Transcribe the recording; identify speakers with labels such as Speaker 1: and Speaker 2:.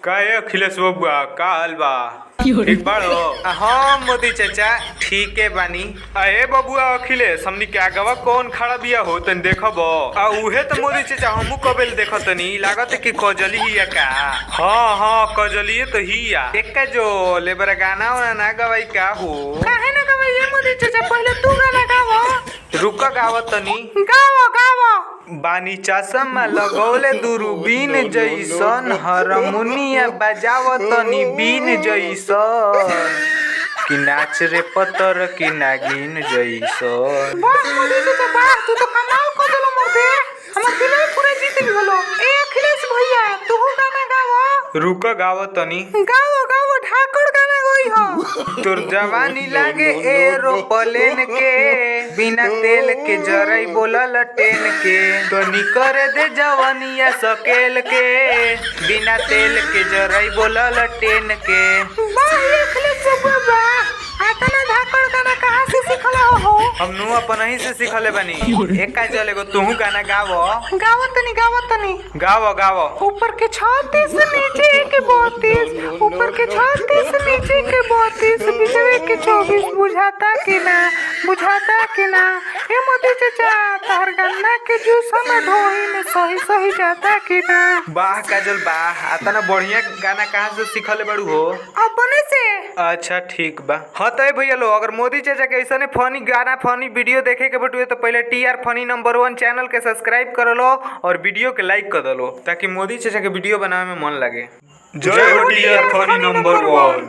Speaker 1: काहे अखिलेश बबुआ का हाल बा? ठीक बाड़ो?
Speaker 2: हाँ मोदी चाचा ठीके बानी।
Speaker 1: अरे बबुआ अखिलेश, हमनी के आगवा कौन खड़ा बिया हो तन देखब?
Speaker 2: उहे तो मोदी चाचा हमू कबेल देखतनी, लागत कि कजली हिया का।
Speaker 1: हाँ कजलिए तो हिया।
Speaker 2: एक जो लेबर गाना वाना ना गवाई का हो?
Speaker 3: काहे ना गवाई मोदी चाचा, पहले तू गाना गावो।
Speaker 2: रुक गावतनी।
Speaker 3: गावो गावो।
Speaker 2: बानी चश्मा लगौले दूरबीन जैसन, हारमोनिया बजावतनी बीन जैसन, कि नाच रे पतर की नागिन जैसन।
Speaker 3: वाह मोदी चाचा वाह, तू तो कमाल कर देलो मर्दे, हमर दिल पूरा जीत गेलो। ए अखिलेश भैया तू गाना गावो।
Speaker 2: रुक गावतनी।
Speaker 3: गावो गावो, ढाकड़ गाना गई हो।
Speaker 2: तोर जवानी लागे एरोप्लेन के, बिना तेल के जरई बोलल ट्रेन के, तनी करे दे जवानिया सकेल के, बिना तेल के जरई बोलल ट्रेन के।
Speaker 3: वाह अखिलेश बाबा, आतना ढाकड़ गाना कहां से सिखला हो?
Speaker 2: हमनू अपन ही से सिखले बानी। एक का चलेगो तूहू गाना गावो।
Speaker 3: गावो तनी
Speaker 2: गावो गावो।
Speaker 3: ऊपर के 36 नीचे के 32, ऊपर के 36 नीचे के 32, बीचवे के 24, बुझाता कि ना ए मोदी चाचा, तहर गन्ना के जूस में ढोई में सही जाता कि ना?
Speaker 2: वाह काजल वाह, आतना बढ़िया गाना कहाँ से सिखले बड़ू हो?
Speaker 3: अपने से।
Speaker 2: अच्छा ठीक बा। हाँ तो भैया लो, अगर मोदी चाचा के ऐसा फनी गाना फनी वीडियो देखे के बटुए तो पहले TR फनी नंबर 1 चैनल के सब्सक्राइब कर लो और वीडियो के लाइक कर दो, ताकि मोदी चाचा के वीडियो बनावे में मन लगे।
Speaker 1: जय हो TR फनी नंबर 1।